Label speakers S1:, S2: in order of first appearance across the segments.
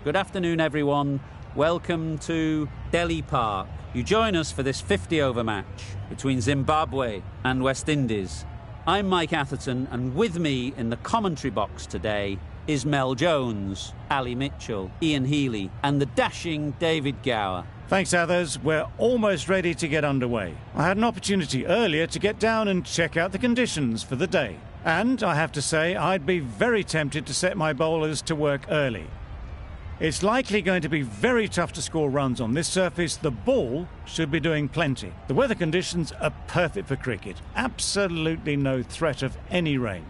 S1: Good afternoon, everyone. Welcome to Delhi Park. You join us for this 50-over match between Zimbabwe and West Indies. I'm Mike Atherton, and with me in the commentary box today is Mel Jones, Ali Mitchell, Ian Healy, and the dashing David Gower.
S2: Thanks, Athers. We're almost ready to get underway. I had an opportunity earlier to get down and check out the conditions for the day. And I have to say, I'd be very tempted to set my bowlers to work early. It's likely going to be very tough to score runs on this surface. The ball should be doing plenty. The weather conditions are perfect for cricket. Absolutely no threat of any rain.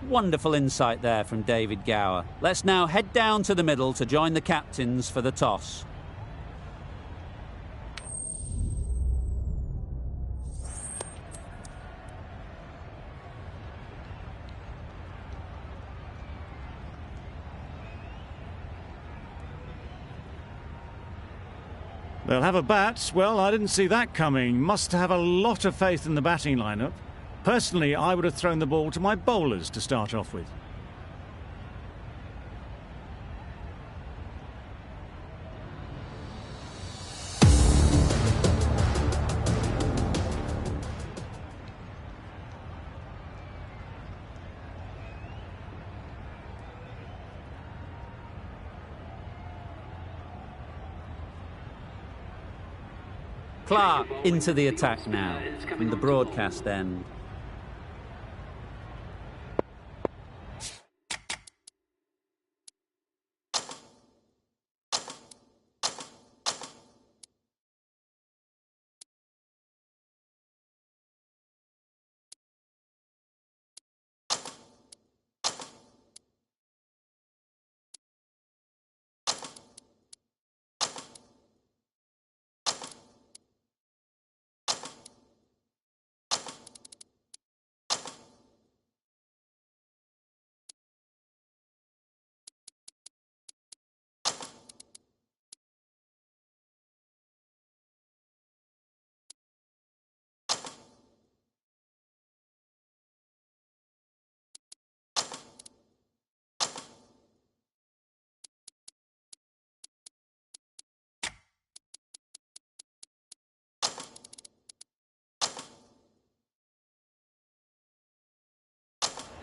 S1: Wonderful insight there from David Gower. Let's now head down to the middle to join the captains for the toss.
S2: They'll have a bat. Well, I didn't see that coming. Must have a lot of faith in the batting lineup. Personally, I would have thrown the ball to my bowlers to start off with.
S1: Clarke into the attack now from the broadcast end.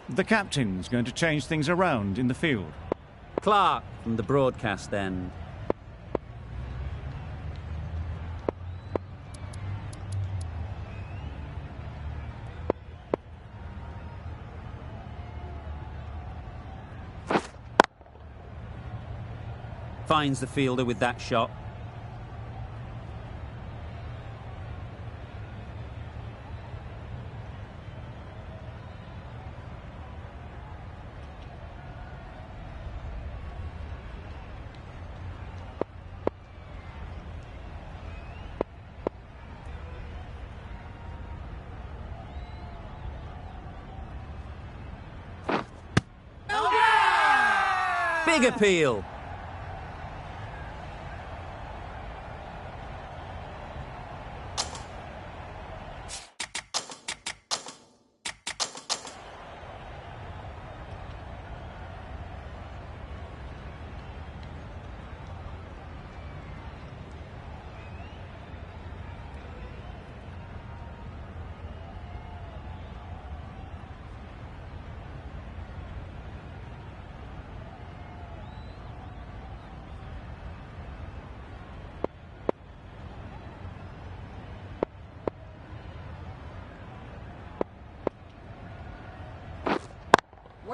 S2: The captain's going to change things around in the field.
S1: Clarke from the broadcast end. Finds the fielder with that shot. Big appeal.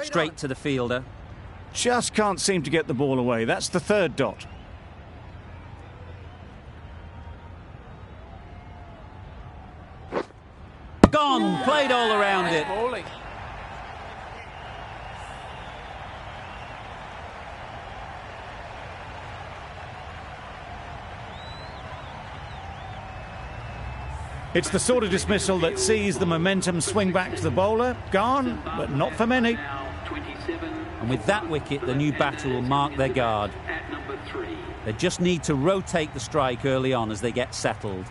S1: Straight to the fielder.
S2: Just can't seem to get the ball away. That's the third dot.
S1: Gone, played all around it.
S2: It's the sort of dismissal that sees the momentum swing back to the bowler. Gone, but not for many.
S1: And with that wicket, the new batter will mark their guard. They just need to rotate the strike early on as they get settled.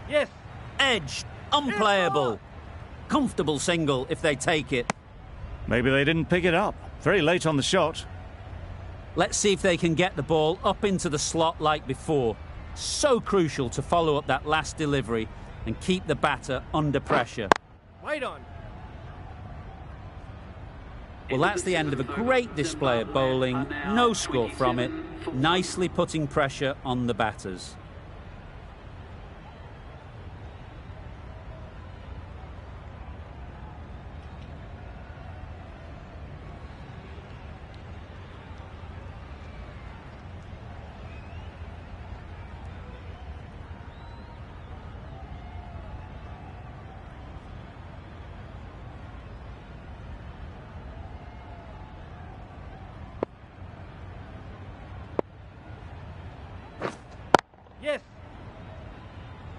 S3: Yes.
S1: Edge, unplayable. Comfortable single if they take it.
S2: Maybe they didn't pick it up. Very late on the shot.
S1: Let's see if they can get the ball up into the slot like before. So crucial to follow up that last delivery and keep the batter under pressure.
S3: Wait on.
S1: Well, that's the end of a great display of bowling. No score from it. Nicely putting pressure on the batters.
S3: Yes.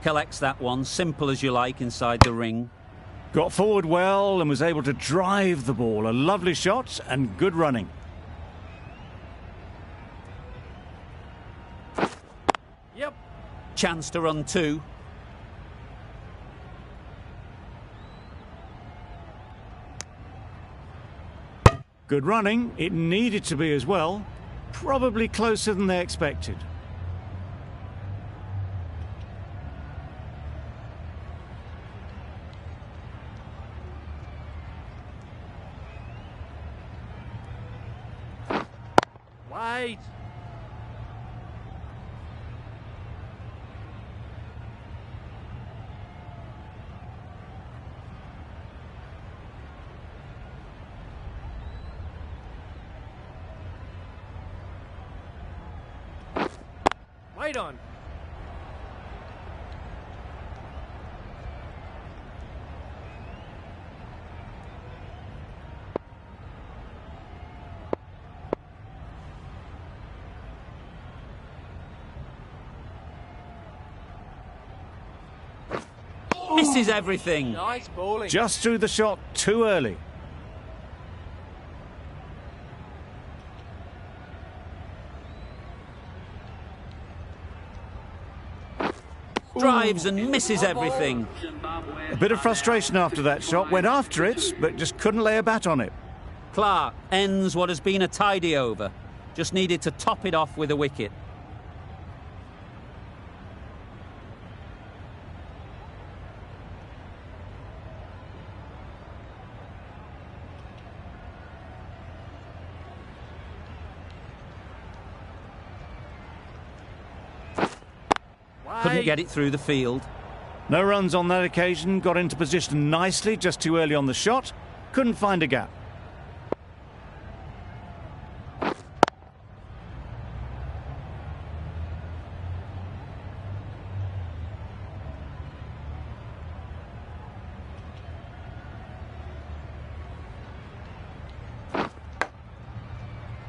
S1: Collects that one, simple as you like, inside the ring.
S2: Got forward well and was able to drive the ball. A lovely shot and good running.
S3: Yep.
S1: Chance to run two.
S2: Good running. It needed to be as well. Probably closer than they expected.
S3: Wait. Wait on.
S1: Misses everything.
S3: Nice bowling.
S2: Just threw the shot too early.
S1: Drives and misses everything.
S2: A bit of frustration after that shot. Went after it, but just couldn't lay a bat on it.
S1: Clarke ends what has been a tidy over. Just needed to top it off with a wicket. Couldn't get it through the field.
S2: No runs on that occasion. Got into position nicely, just too early on the shot. Couldn't find a gap.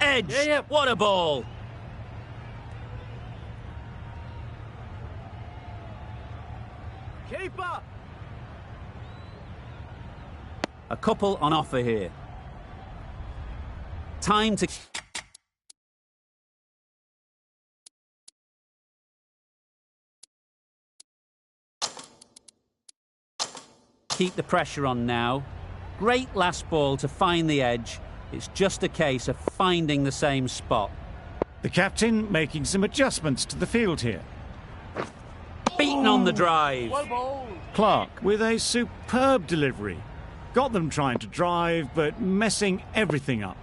S1: Edge!
S3: Yeah.
S1: What a ball!
S3: Keeper.
S1: A couple on offer here. Time to keep the pressure on now. Great last ball to find the edge. It's just a case of finding the same spot.
S2: The captain making some adjustments to the field here.
S1: Beaten on the drive.
S3: Well bowled.
S2: Clarke with a superb delivery. Got them trying to drive, but messing everything up.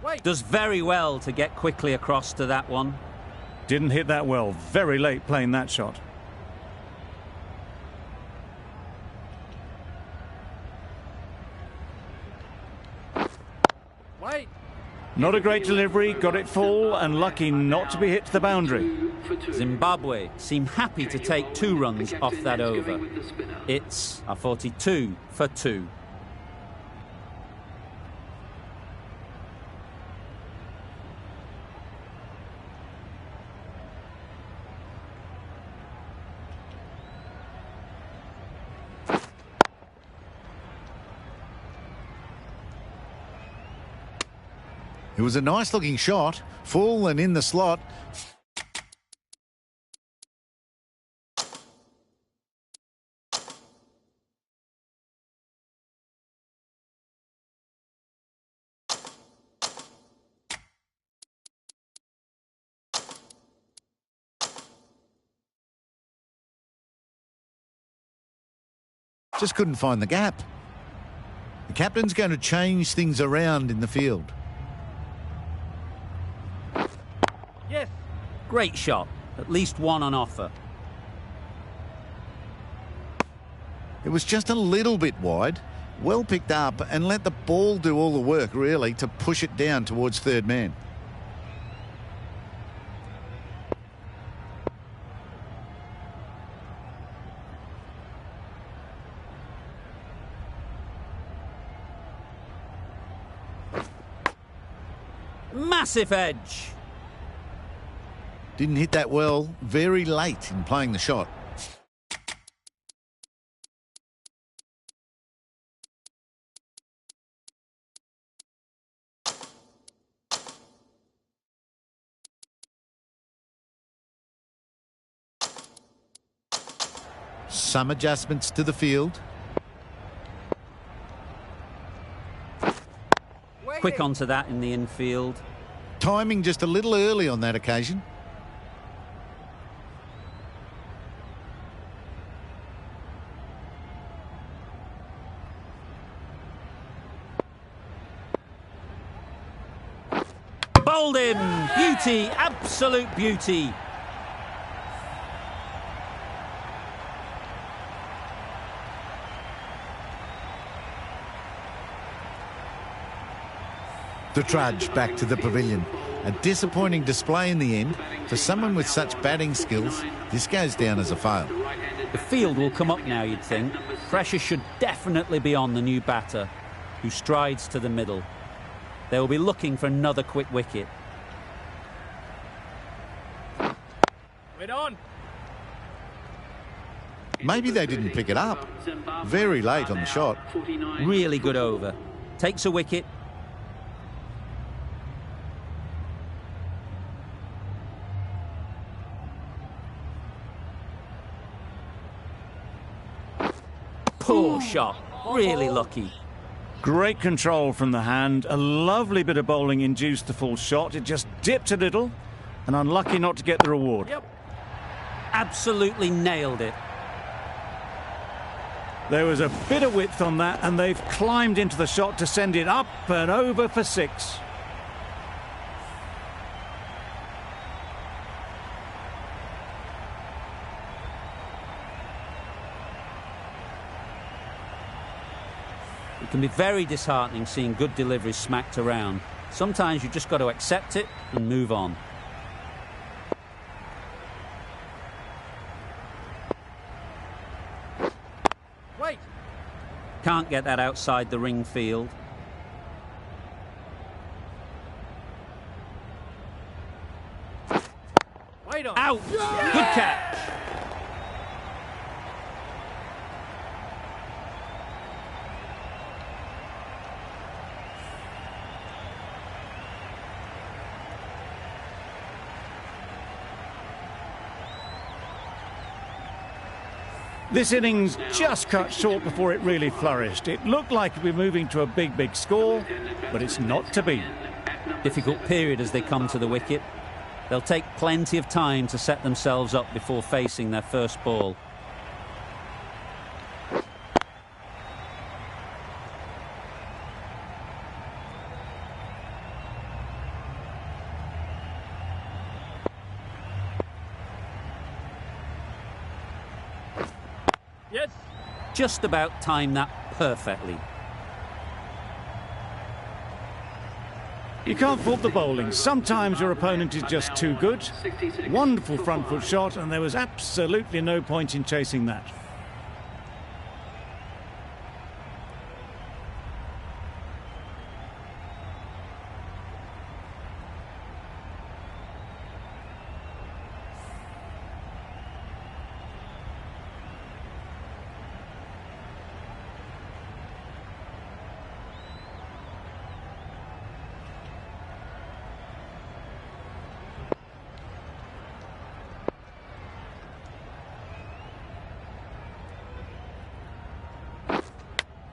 S3: Wait.
S1: Does very well to get quickly across to that one.
S2: Didn't hit that well. Very late playing that shot.
S3: Wait.
S2: Not a great delivery, got it full and lucky not to be hit to the boundary.
S1: Zimbabwe seem happy to take 2 runs off that over. It's a 42 for 2.
S4: It was a nice looking shot, full and in the slot. Just couldn't find the gap. The captain's going to change things around in the field.
S3: Yes.
S1: Great shot. At least one on offer.
S4: It was just a little bit wide. Well picked up and let the ball do all the work, really, to push it down towards third man.
S1: Massive edge.
S4: Didn't hit that well, very late in playing the shot. Some adjustments to the field.
S1: Quick onto that in the infield.
S4: Timing just a little early on that occasion.
S1: Bowled him! Beauty! Absolute beauty!
S4: The trudge back to the pavilion. A disappointing display in the end. For someone with such batting skills, this goes down as a fail.
S1: The field will come up now, you'd think. Pressure should definitely be on the new batter, who strides to the middle. They will be looking for another quick wicket.
S3: Wait on.
S4: Maybe they didn't pick it up. Very late on the shot.
S1: Really good over. Takes a wicket. Poor shot. Really lucky.
S2: Great control from the hand. A lovely bit of bowling induced the full shot. It just dipped a little and unlucky not to get the reward.
S3: Yep.
S1: Absolutely nailed it.
S2: There was a bit of width on that and they've climbed into the shot to send it up and over for 6.
S1: It can be very disheartening seeing good deliveries smacked around. Sometimes you've just got to accept it and move on.
S3: Wait.
S1: Can't get that outside the ring field.
S3: Wait on.
S1: Out!
S3: Yeah!
S1: Good catch.
S2: This innings just cut short before it really flourished. It looked like we're moving to a big score, but it's not to be.
S1: Difficult period as they come to the wicket. They'll take plenty of time to set themselves up before facing their first ball.
S3: Yes.
S1: Just about timed that perfectly.
S2: You can't fault the bowling. Sometimes your opponent is just too good. Wonderful front foot shot, and there was absolutely no point in chasing that.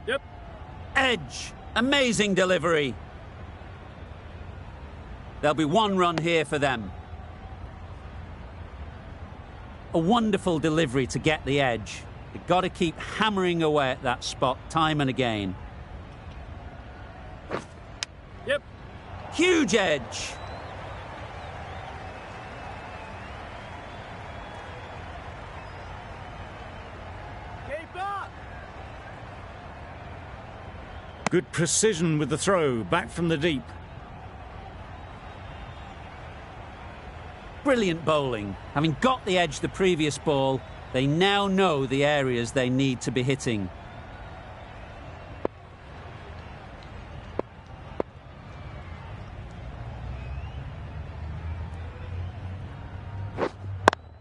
S3: Yep.
S1: Edge. Amazing delivery. There'll be one run here for them. A wonderful delivery to get the edge. You've got to keep hammering away at that spot time and again.
S3: Yep.
S1: Huge edge.
S3: Keep up.
S2: Good precision with the throw, back from the deep.
S1: Brilliant bowling. Having got the edge the previous ball, they now know the areas they need to be hitting.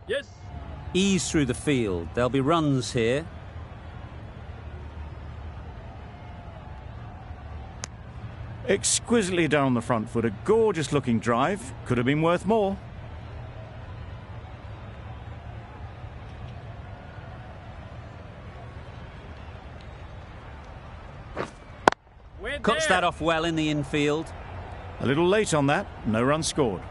S3: Yes.
S1: Ease through the field. There'll be runs here.
S2: Exquisitely done on the front foot. A gorgeous looking drive. Could have been worth more.
S3: We're
S1: Cuts
S3: there.
S1: that off well in the infield.
S2: A little late on that. No run scored.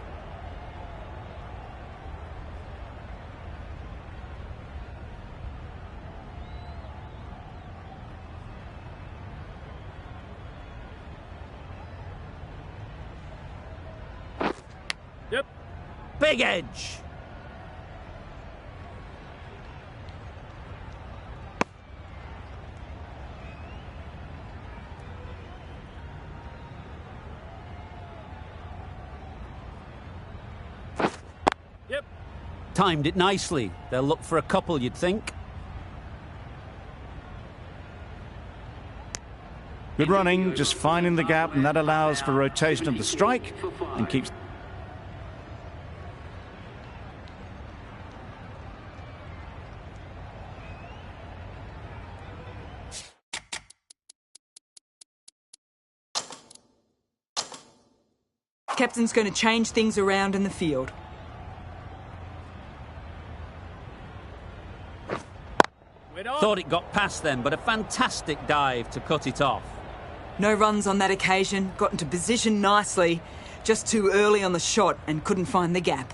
S3: Yep.
S1: Big edge.
S3: Yep.
S1: Timed it nicely. They'll look for a couple, you'd think.
S2: Good running, just finding the gap, and that allows for rotation of the strike and keeps...
S5: Captain's going to change things around in the field.
S3: We're on.
S1: Thought it got past them, but a fantastic dive to cut it off.
S5: No runs on that occasion, got into position nicely, just too early on the shot and couldn't find the gap.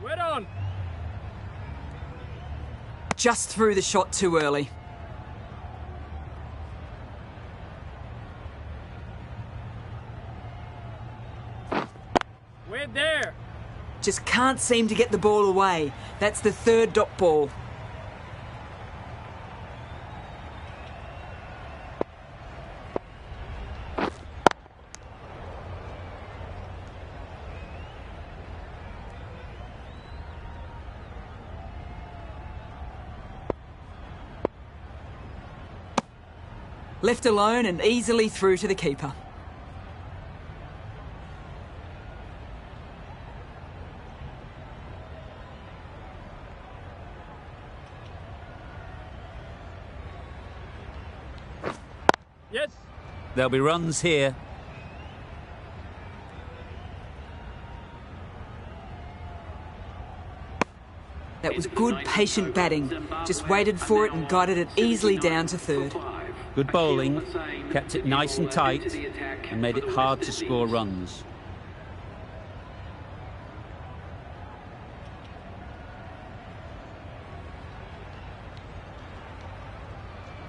S3: We're on.
S5: Just threw the shot too early.
S3: We're there.
S5: Just can't seem to get the ball away. That's the third dot ball. Left alone and easily through to the keeper.
S3: Yes.
S1: There'll be runs here.
S5: That was good, patient batting. Just waited for it and guided it easily down to third.
S1: Good bowling, kept it nice and tight, and made it hard to score runs.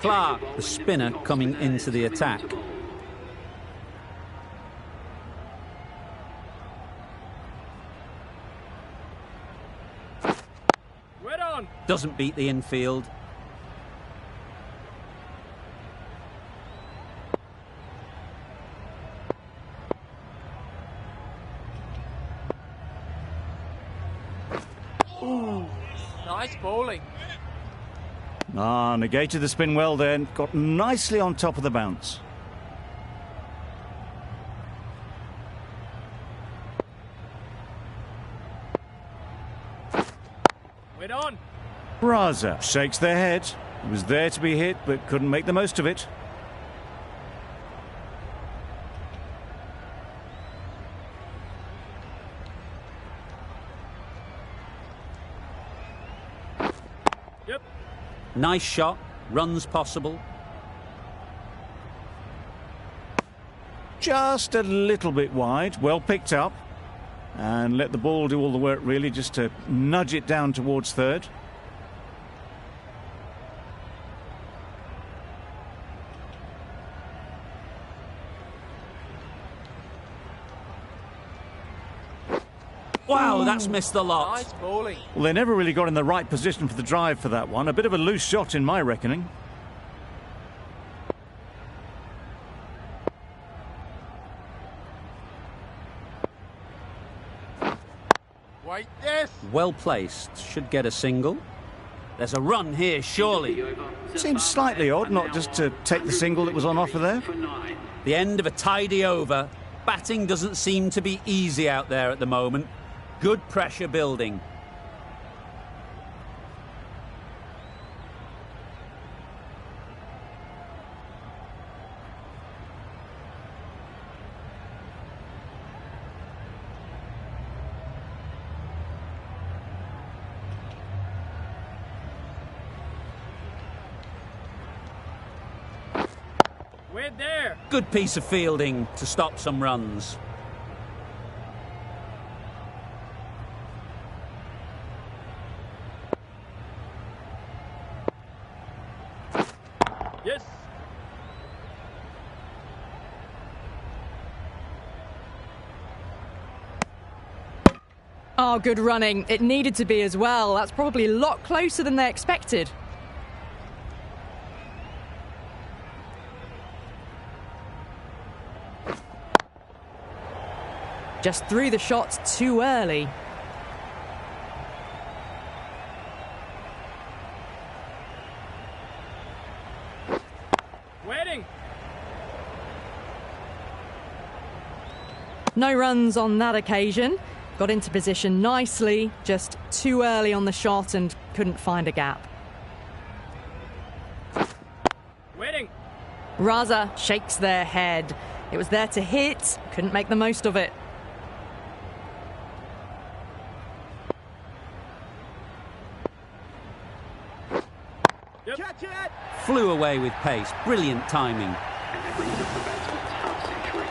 S1: Clarke, the spinner, coming into the attack.
S3: We're on.
S1: Doesn't beat the infield.
S3: Ooh. Nice bowling.
S2: Negated the spin well then. Got nicely on top of the bounce.
S3: We're on.
S2: Raza shakes their head. He was there to be hit, but couldn't make the most of it.
S3: Yep.
S1: Nice shot, runs possible.
S2: Just a little bit wide, well picked up. and let the ball do all the work, really, just to nudge it down towards third.
S1: Wow, that's missed the lot.
S3: Nice bowling.
S2: Well, they never really got in the right position for the drive for that one. A bit of a loose shot in my reckoning.
S3: Wait, yes.
S1: Well placed. Should get a single. There's a run here, surely.
S2: Seems slightly odd not just to take the single that was on offer there.
S1: The end of a tidy over. Batting doesn't seem to be easy out there at the moment. Good pressure building.
S3: We're there.
S1: Good piece of fielding to stop some runs.
S3: Yes.
S6: Oh, good running. It needed to be as well. That's probably a lot closer than they expected. Just threw the shot too early.
S3: Waiting.
S6: No runs on that occasion. Got into position nicely, just too early on the shot and couldn't find a gap.
S3: Waiting.
S6: Raza shakes their head. It was there to hit, couldn't make the most of it.
S3: Yep. Catch it.
S1: Flew away with pace. Brilliant timing.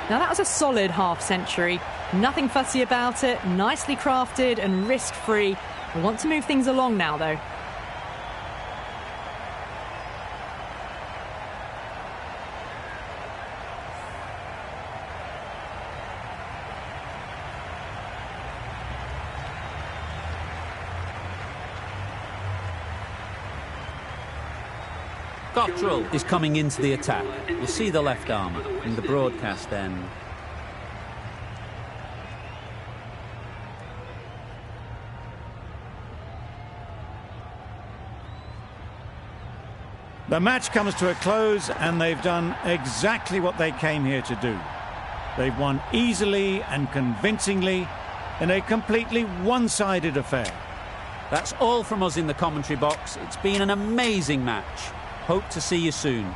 S6: Now that was a solid half century. Nothing fussy about it, nicely crafted and risk-free. We want to move things along now, though.
S1: Cottrell is coming into the attack. We'll see the left armour in the broadcast end.
S2: The match comes to a close and they've done exactly what they came here to do. They've won easily and convincingly in a completely one-sided affair.
S1: That's all from us in the commentary box. It's been an amazing match. Hope to see you soon.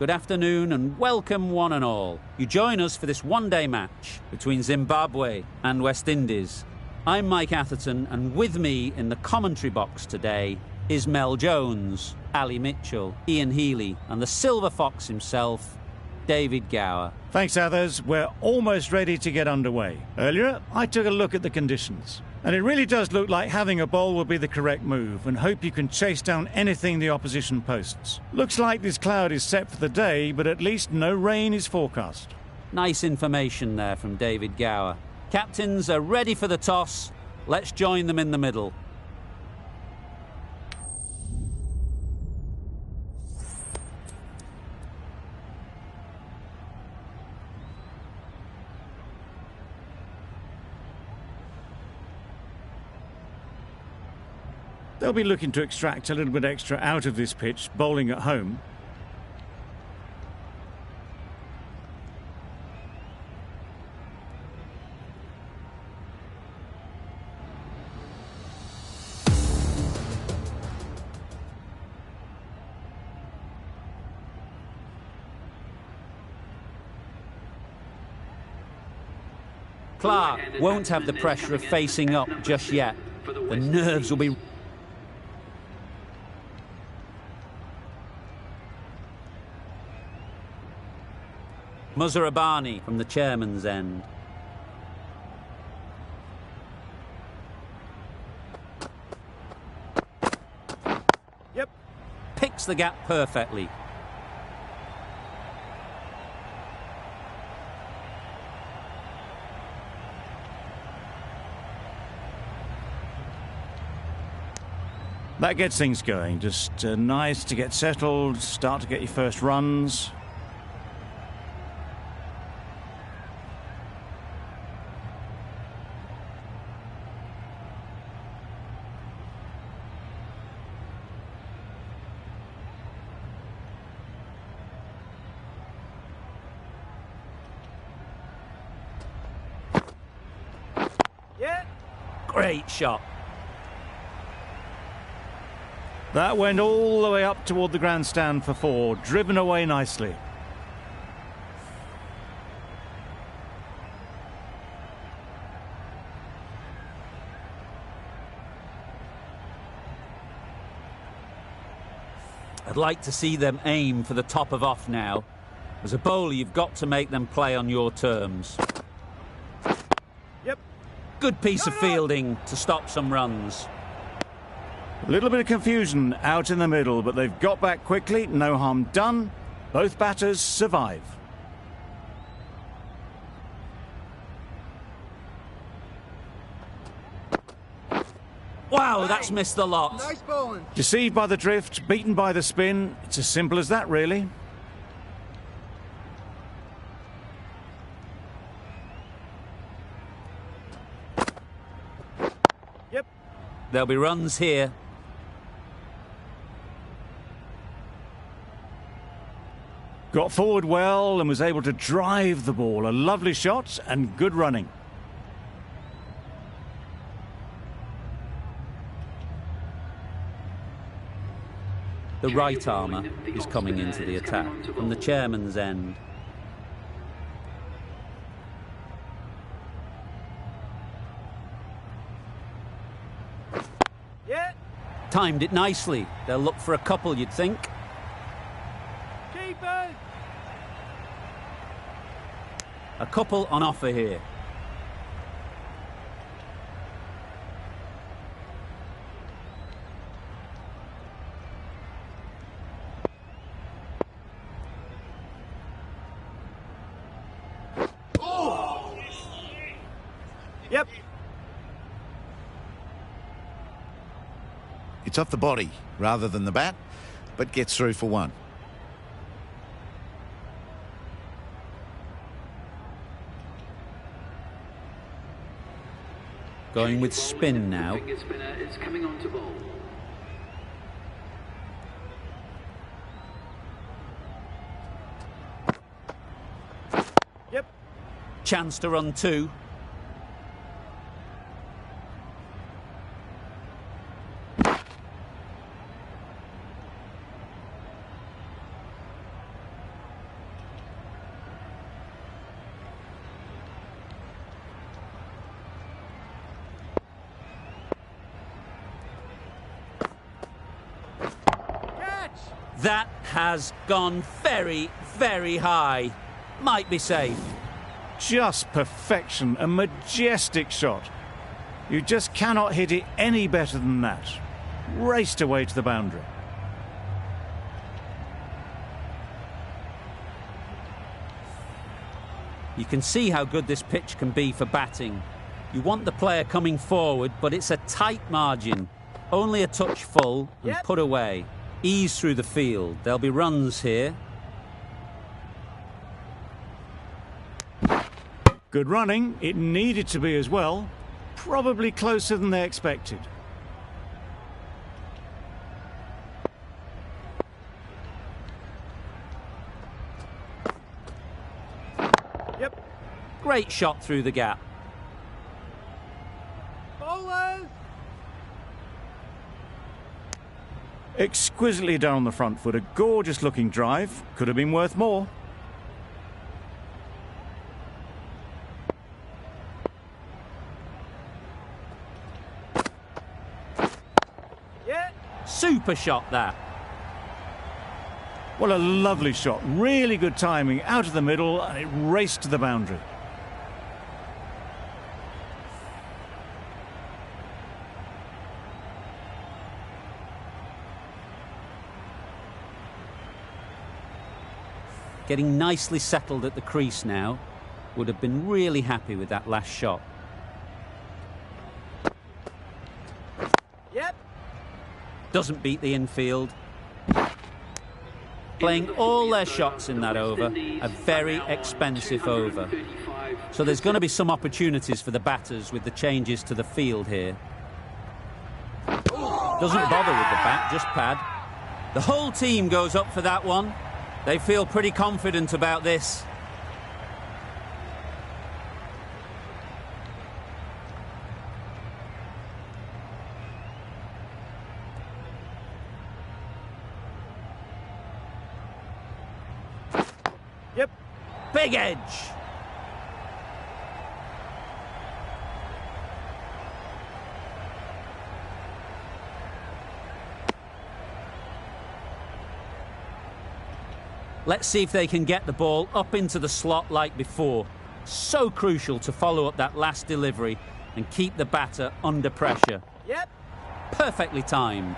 S1: Good afternoon and welcome one and all. You join us for this one-day match between Zimbabwe and West Indies. I'm Mike Atherton, and with me in the commentary box today is Mel Jones, Ali Mitchell, Ian Healy and the Silver Fox himself, David Gower.
S2: Thanks, Athers. We're almost ready to get underway. Earlier, I took a look at the conditions, and it really does look like having a bowl will be the correct move, and hope you can chase down anything the opposition posts. Looks like this cloud is set for the day, but at least no rain is forecast.
S1: Nice information there from David Gower. Captains are ready for the toss. Let's join them in the middle.
S2: They'll be looking to extract a little bit extra out of this pitch, bowling at home.
S1: Clarke won't have the pressure of facing up just yet. The nerves will be... Ervine from the chairman's end.
S3: Yep.
S1: Picks the gap perfectly.
S2: That gets things going. Just nice to get settled, start to get your first runs.
S3: Yeah.
S1: Great shot.
S2: That went all the way up toward the grandstand for 4, driven away nicely.
S1: I'd like to see them aim for the top of off now. As a bowler, you've got to make them play on your terms.
S3: Yep.
S1: Good piece of fielding to stop some runs.
S2: A little bit of confusion out in the middle, but they've got back quickly, no harm done. Both batters survive.
S1: Wow, that's missed the lot.
S3: Nice bowling.
S2: Deceived by the drift, beaten by the spin. It's as simple as that, really.
S3: Yep.
S1: There'll be runs here.
S2: Got forward well and was able to drive the ball. A lovely shot and good running.
S1: The right armour is coming into the attack from the chairman's end.
S3: Yeah.
S1: Timed it nicely. They'll look for a couple, you'd think.
S3: Keepers.
S1: A couple on offer here.
S3: Yep.
S4: It's off the body rather than the bat, but gets through for 1.
S1: Going with spin now.
S7: Spinner is coming on to bowl.
S3: Yep.
S1: Chance to run 2. That has gone very, very high. Might be safe.
S2: Just perfection, a majestic shot. You just cannot hit it any better than that. Raced away to the boundary.
S1: You can see how good this pitch can be for batting. You want the player coming forward, but it's a tight margin. Only a touch full and put away. Ease through the field. There'll be runs here.
S2: Good running. It needed to be as well. Probably closer than they expected.
S3: Yep.
S1: Great shot through the gap.
S3: Bowler!
S2: Exquisitely done on the front foot. A gorgeous looking drive. Could have been worth more.
S3: Yeah.
S1: Super shot that.
S2: What a lovely shot. Really good timing. Out of the middle and it raced to the boundary.
S1: Getting nicely settled at the crease now. Would have been really happy with that last shot.
S3: Yep.
S1: Doesn't beat the infield. Playing all their shots in that over. A very expensive over. So there's going to be some opportunities for the batters with the changes to the field here. Doesn't bother with the bat, just pad. The whole team goes up for that one. They feel pretty confident about this.
S3: Yep.
S1: Big edge. Let's see if they can get the ball up into the slot like before. So crucial to follow up that last delivery and keep the batter under pressure.
S3: Yep.
S1: Perfectly timed.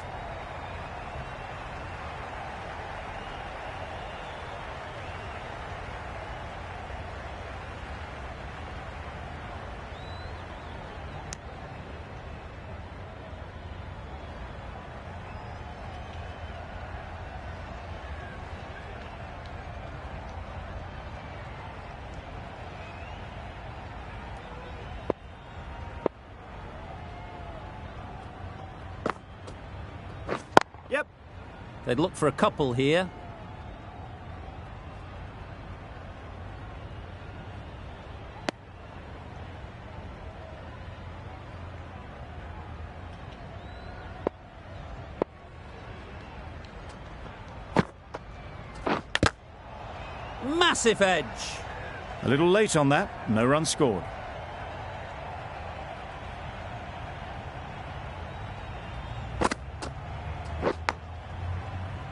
S3: Yep.
S1: They'd look for a couple here. Massive edge.
S2: A little late on that. No run scored.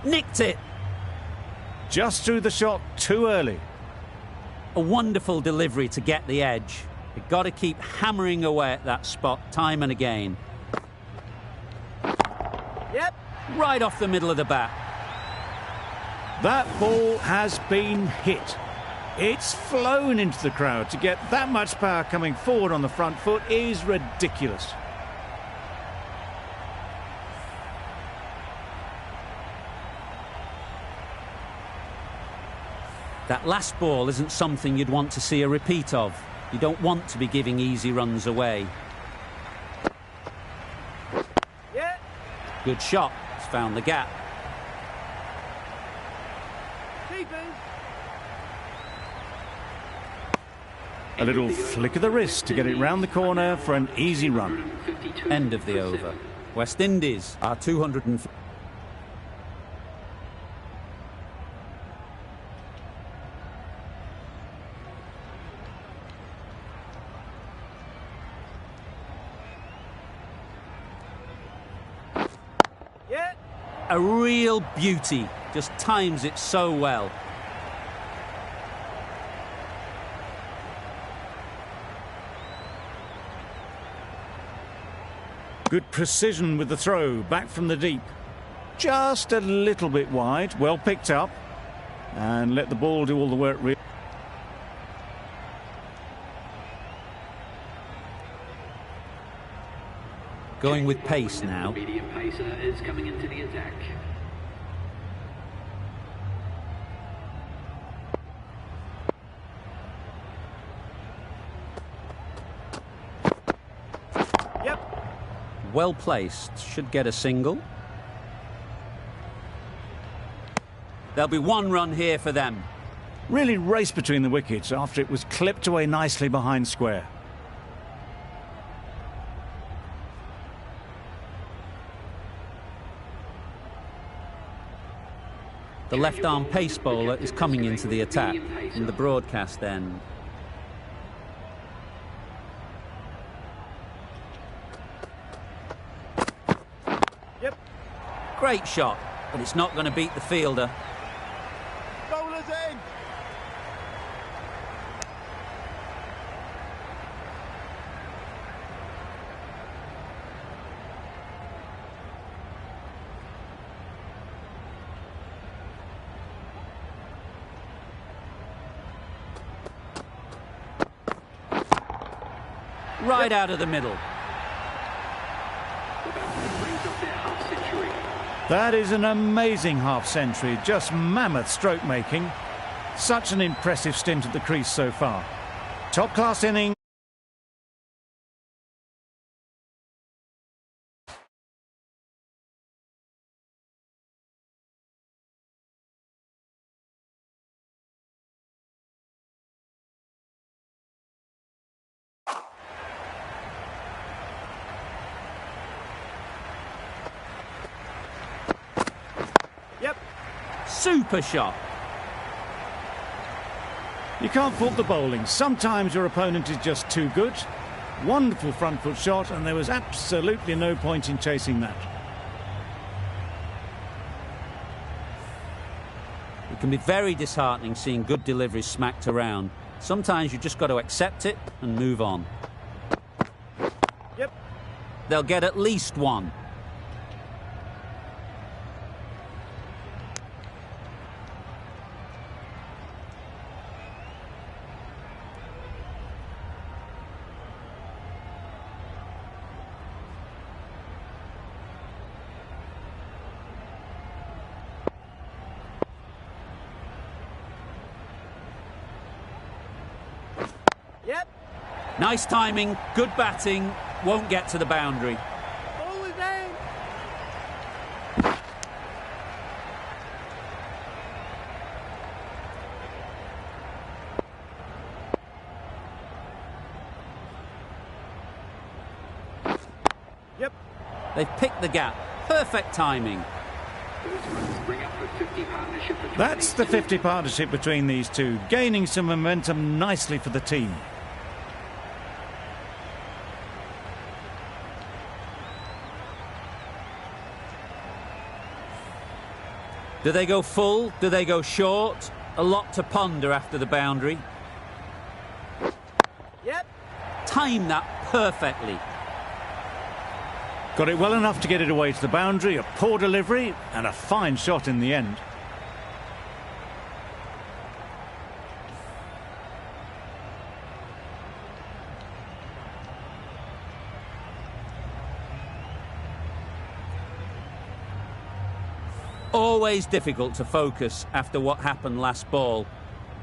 S1: Nicked it.
S2: Just threw the shot too early.
S1: A wonderful delivery to get the edge. You've got to keep hammering away at that spot time and again.
S3: Yep.
S1: Right off the middle of the bat.
S2: That ball has been hit. It's flown into the crowd. To get that much power coming forward on the front foot is ridiculous.
S1: That last ball isn't something you'd want to see a repeat of. You don't want to be giving easy runs away.
S3: Yeah.
S1: Good shot. It's found the gap.
S3: Keeping.
S2: A little flick of the wrist to get it round the corner for an easy run.
S1: End of the over. West Indies are 250.
S3: Yeah.
S1: A real beauty. Just times it so well.
S2: Good precision with the throw, back from the deep. Just a little bit wide, well picked up. And let the ball do all the work.
S1: Going with pace now.
S7: Medium pacer is coming into the attack.
S3: Yep.
S1: Well placed, should get a single. There'll be one run here for them.
S2: Really raced between the wickets after it was clipped away nicely behind square.
S1: The left-arm pace bowler is coming into the attack from the broadcast end.
S3: Yep.
S1: Great shot, but it's not going to beat the fielder.
S3: Bowler's in.
S1: Right out of the middle.
S2: That is an amazing half-century, just mammoth stroke making. Such an impressive stint at the crease so far. Top-class inning.
S3: Yep.
S1: Super shot.
S2: You can't fault the bowling. Sometimes your opponent is just too good. Wonderful front foot shot, and there was absolutely no point in chasing that.
S1: It can be very disheartening seeing good deliveries smacked around. Sometimes you just got to accept it and move on.
S3: Yep.
S1: They'll get at least one.
S3: Yep.
S1: Nice timing, good batting, won't get to the boundary.
S3: Bowler's in. Yep.
S1: They've picked the gap. Perfect timing.
S2: That's the 50 partnership between these two, gaining some momentum nicely for the team.
S1: Do they go full? Do they go short? A lot to ponder after the boundary.
S3: Yep.
S1: Time that perfectly.
S2: Got it well enough to get it away to the boundary, a poor delivery and a fine shot in the end.
S1: Always difficult to focus after what happened last ball,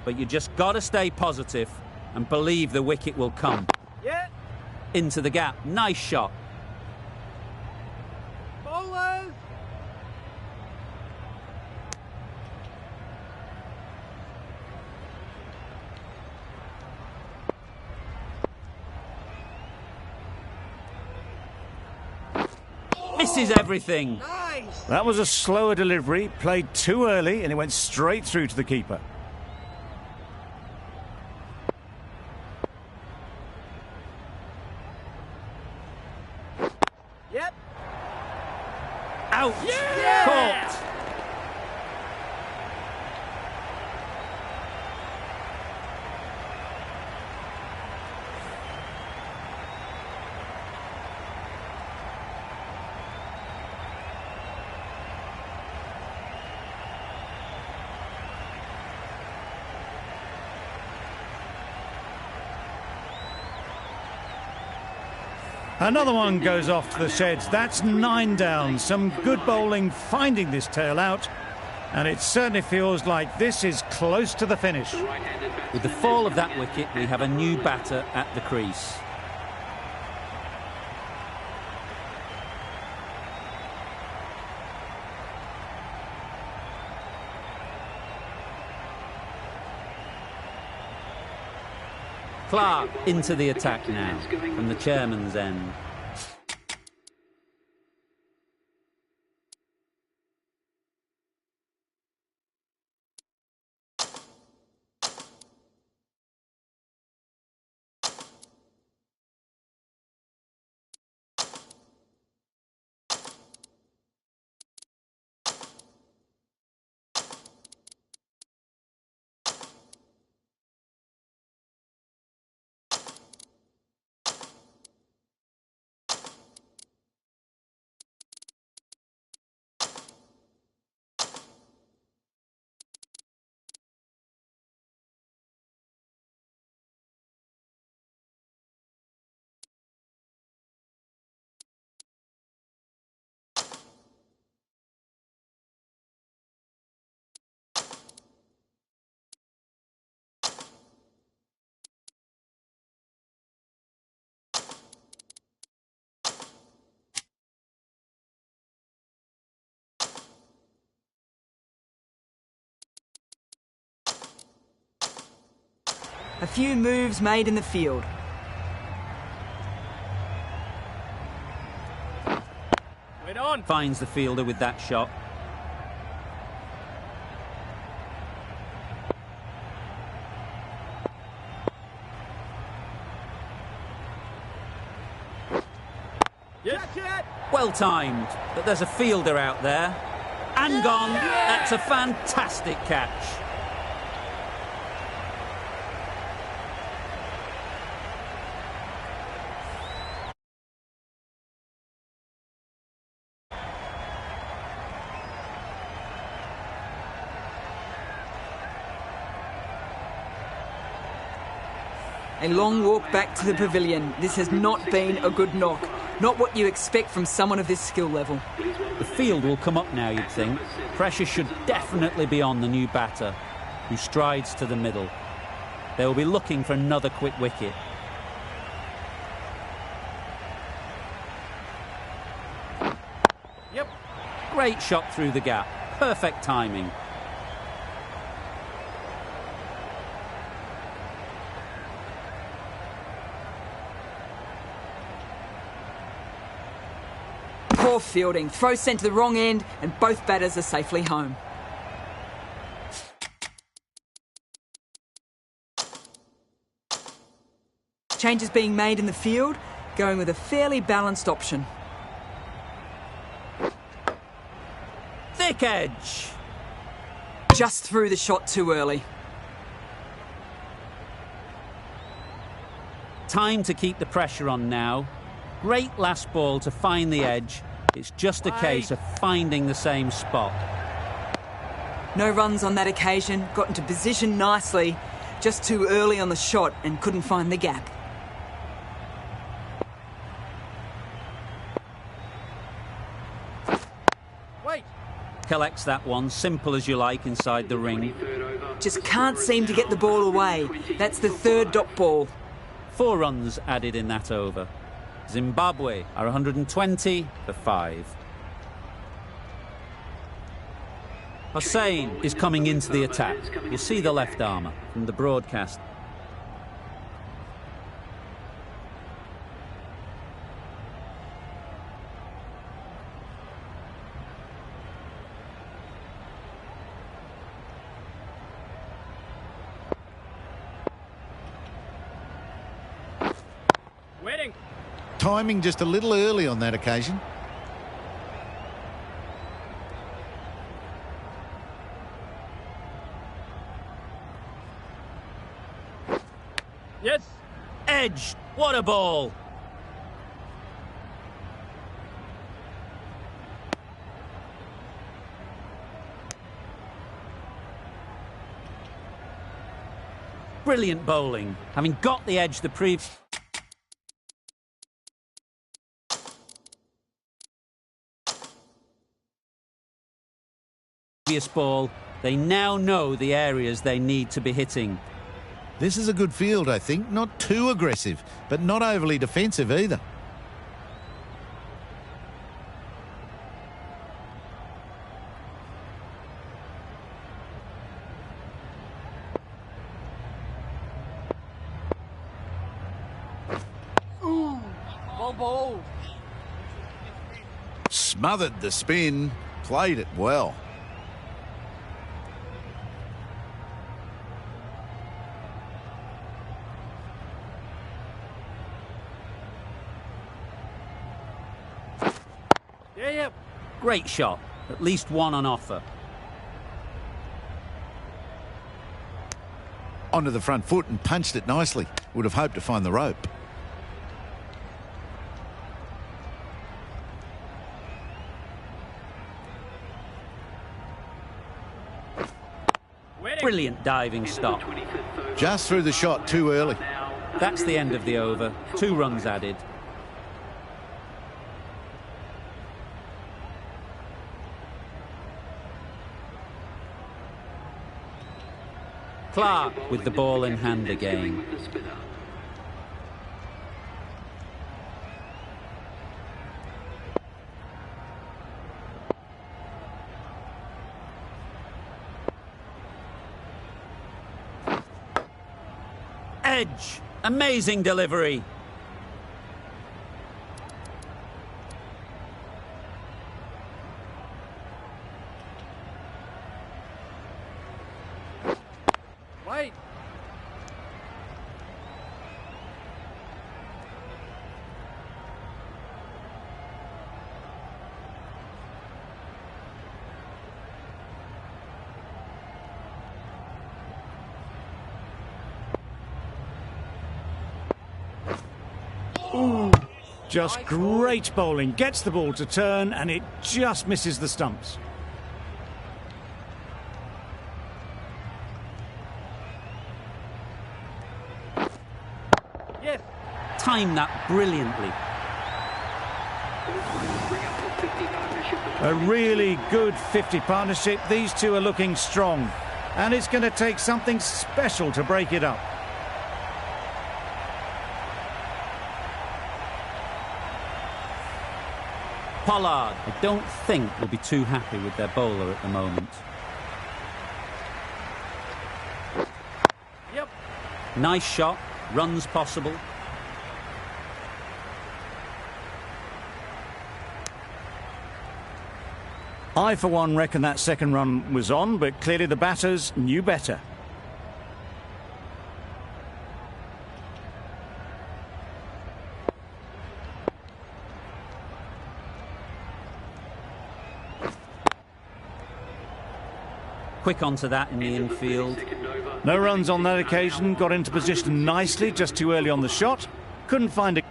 S1: but you just got to stay positive and believe the wicket will come.
S3: Yeah.
S1: Into the gap, nice shot.
S3: Bowlers.
S1: Misses everything.
S3: Nice.
S2: That was a slower delivery, played too early, and it went straight through to the keeper.
S3: Yep.
S1: Out.
S3: Yeah.
S1: Caught.
S2: Another one goes off to the sheds. That's 9 down. Some good bowling finding this tail out. And it certainly feels like this is close to the finish.
S1: With the fall of that wicket, we have a new batter at the crease. Clarke into the attack now from the chairman's end.
S5: A few moves made in the field.
S3: Wait on.
S1: Finds the fielder with that shot.
S3: Yes.
S1: Well timed, but there's a fielder out there. And gone. That's a fantastic catch.
S5: A long walk back to the pavilion. This has not been a good knock. Not what you expect from someone of this skill level.
S1: The field will come up now, you'd think. Pressure should definitely be on the new batter, who strides to the middle. They will be looking for another quick wicket.
S3: Yep.
S1: Great shot through the gap. Perfect timing.
S5: Poor fielding. Throw sent to the wrong end and both batters are safely home. Changes being made in the field, going with a fairly balanced option.
S1: Thick edge.
S5: Just threw the shot too early.
S1: Time to keep the pressure on now. Great last ball to find the edge. It's just a case of finding the same spot.
S5: No runs on that occasion, got into position nicely, just too early on the shot and couldn't find the gap.
S3: Wait.
S1: Collects that one, simple as you like, inside the ring.
S5: Just can't seem to get the ball away. That's the third dot ball.
S1: 4 runs added in that over. Zimbabwe are 120 for 5. Hussain is coming into the attack. You'll see the left armour from the broadcast.
S3: Waiting.
S4: Timing just a little early on that occasion.
S3: Yes.
S1: Edge, what a ball! Brilliant bowling, having got the edge the previous... obvious ball. They now know the areas they need to be hitting.
S4: This is a good field, I think. Not too aggressive, but not overly defensive either.
S3: Ball.
S4: Smothered the spin, played it well.
S3: Yeah.
S1: Great shot. At least one on offer.
S4: Onto the front foot and punched it nicely. Would have hoped to find the rope.
S1: Brilliant diving stop.
S4: Just threw the shot too early.
S1: That's the end of the over. 2 runs added. Clarke with the ball in hand again. Edge. Amazing delivery.
S3: Wait.
S2: Just great bowling. Gets the ball to turn and it just misses the stumps.
S3: Yes.
S1: Timed that brilliantly.
S2: A really good 50 partnership. These two are looking strong. And it's going to take something special to break it up.
S1: Pollard, I don't think, will be too happy with their bowler at the moment.
S3: Yep.
S1: Nice shot, runs possible.
S2: I, for one, reckon that second run was on, but clearly the batters knew better.
S1: Quick onto that in the infield.
S2: No runs on that occasion, got into position nicely, just too early on the shot. Couldn't find a...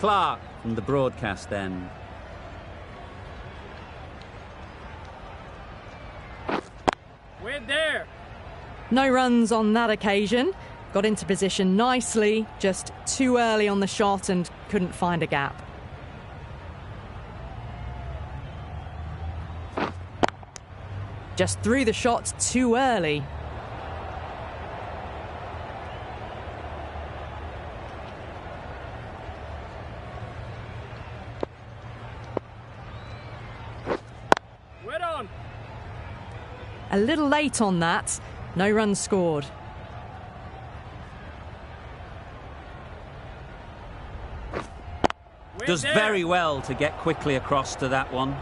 S1: Clarke from the broadcast end.
S3: We're there.
S6: No runs on that occasion. Got into position nicely, just too early on the shot and couldn't find a gap. Just threw the shot too early.
S3: We're on.
S6: A little late on that. No runs scored.
S1: Does very well to get quickly across to that one.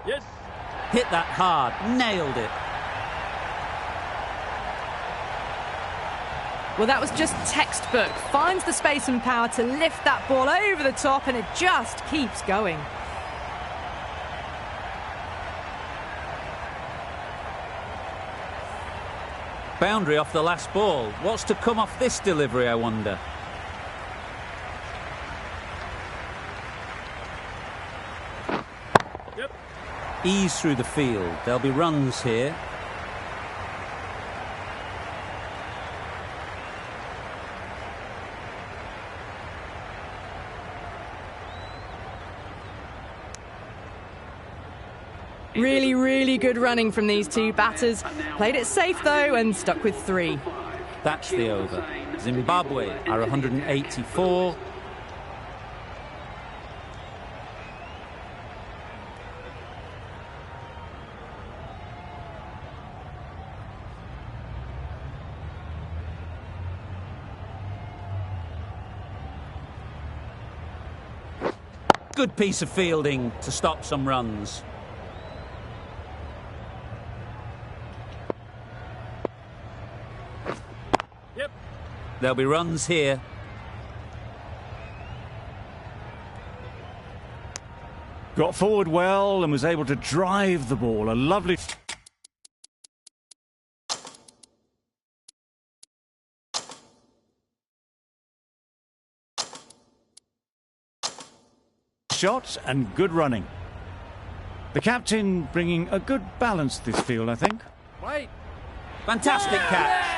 S3: Yes.
S1: Hit that hard, nailed it.
S6: Well, that was just textbook. Finds the space and power to lift that ball over the top and it just keeps going.
S1: Boundary off the last ball. What's to come off this delivery, I wonder? ease through the field. There'll be runs here.
S6: Really, really good running from these two batters. Played it safe, though, and stuck with 3.
S1: That's the over. Zimbabwe are 184. Good piece of fielding to stop some runs. There'll be runs here.
S2: Got forward well and was able to drive the ball. A lovely shot and good running. The captain bringing a good balance to this field, I think.
S3: Wait.
S1: Fantastic catch.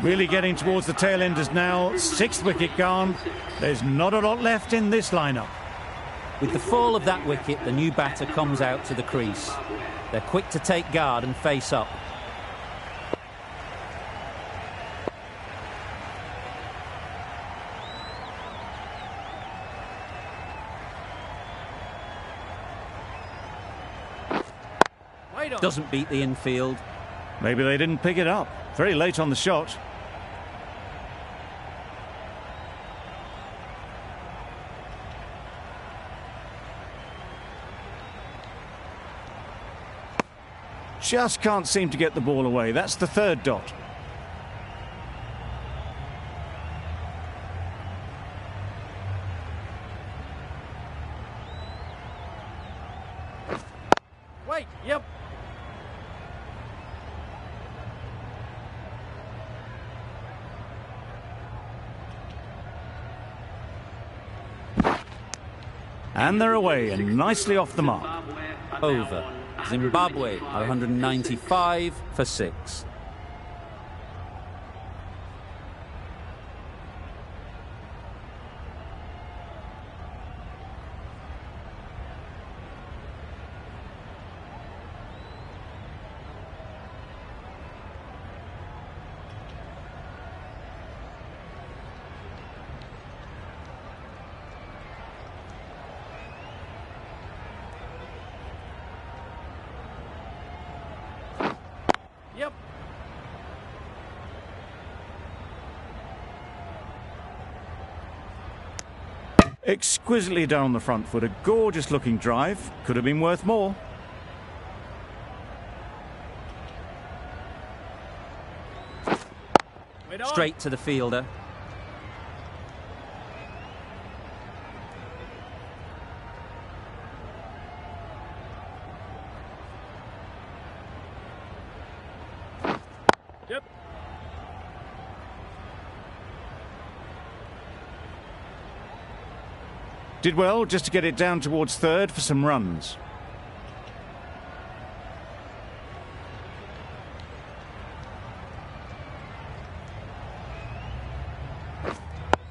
S2: Really getting towards the tail enders now. 6th wicket gone. There's not a lot left in this lineup.
S1: With the fall of that wicket, the new batter comes out to the crease. They're quick to take guard and face up. Doesn't beat the infield.
S2: Maybe they didn't pick it up. Very late on the shot. Just can't seem to get the ball away. That's the 3rd dot.
S3: Wait, yep.
S2: And they're away and nicely off the mark.
S1: Over. Zimbabwe are 195 for 6.
S3: Yep.
S2: Exquisitely down the front foot. A gorgeous looking drive. Could have been worth more.
S1: Straight to the fielder.
S3: Yep.
S2: Did well just to get it down towards 3rd for some runs.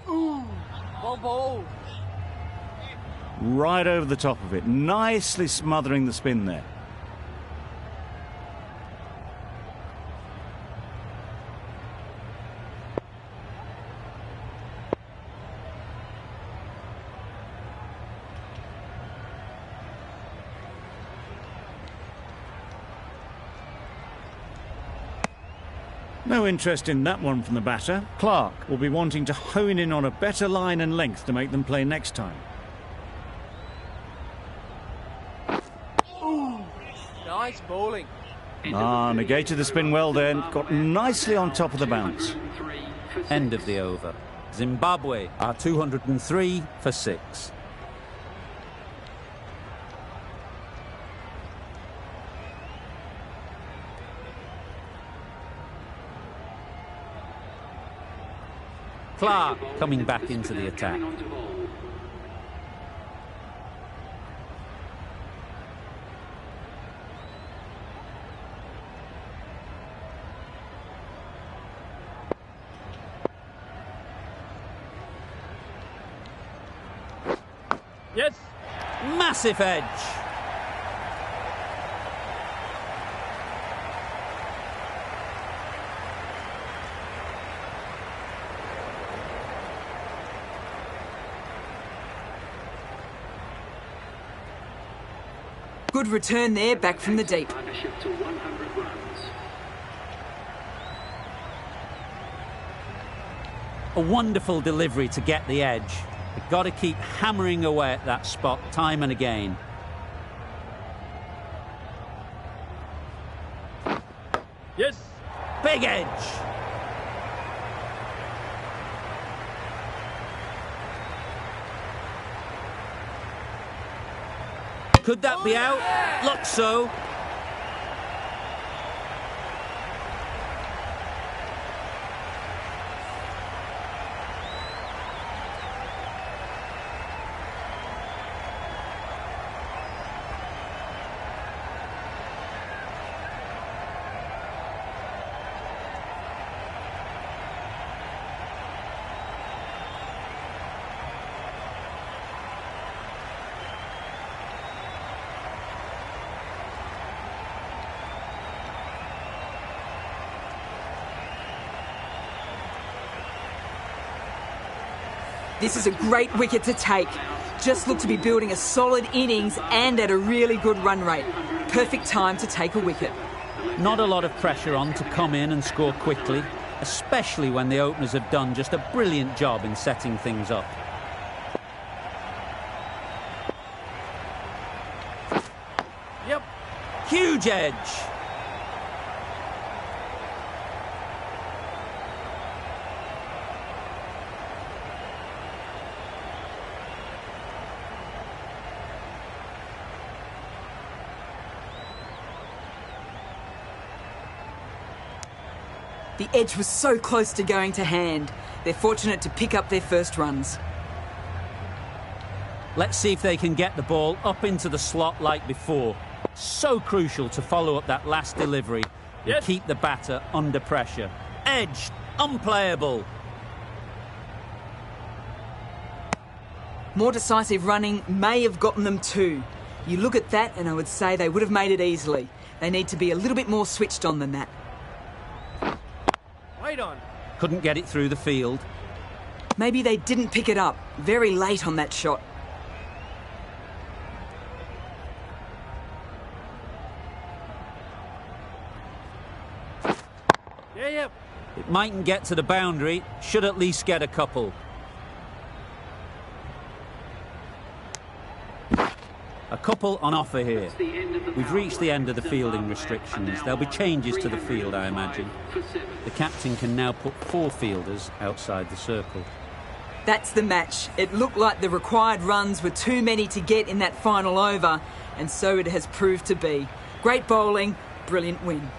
S3: Ooh, ball.
S2: Right over the top of it. Nicely smothering the spin there. No interest in that one from the batter. Clarke will be wanting to hone in on a better line and length to make them play next time.
S3: Ooh, nice bowling.
S2: Negated the spin well then. Got nicely on top of the bounce.
S1: End of the over. Zimbabwe are 203 for 6. Clarke coming back into the attack.
S3: Yes.
S1: Massive edge.
S5: Good return there, back from the deep.
S7: Partnership to 100 runs.
S1: A wonderful delivery to get the edge. You've got to keep hammering away at that spot time and again.
S3: Yes.
S1: Big edge. Could that be out? Looks so.
S5: This is a great wicket to take. Just look to be building a solid innings and at a really good run rate. Perfect time to take a wicket.
S1: Not a lot of pressure on to come in and score quickly, especially when the openers have done just a brilliant job in setting things up.
S3: Yep.
S1: Huge edge.
S5: The edge was so close to going to hand. They're fortunate to pick up their first runs.
S1: Let's see if they can get the ball up into the slot like before. So crucial to follow up that last delivery and
S3: Yes.
S1: keep the batter under pressure. Edge, unplayable.
S5: More decisive running may have gotten them two. You look at that and I would say they would have made it easily. They need to be a little bit more switched on than that.
S3: Wait on.
S1: Couldn't get it through the field.
S5: Maybe they didn't pick it up. Very late on that shot.
S3: Yep.
S1: It mightn't get to the boundary, should at least get a couple. A couple on offer here. We've reached the end of the fielding restrictions. There'll be changes to the field, I imagine. The captain can now put 4 fielders outside the circle.
S5: That's the match. It looked like the required runs were too many to get in that final over, and so it has proved to be. Great bowling, brilliant win.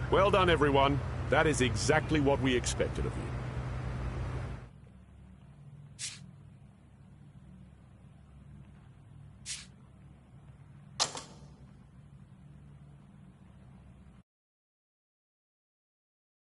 S8: Well done, everyone. That is exactly what we expected of you.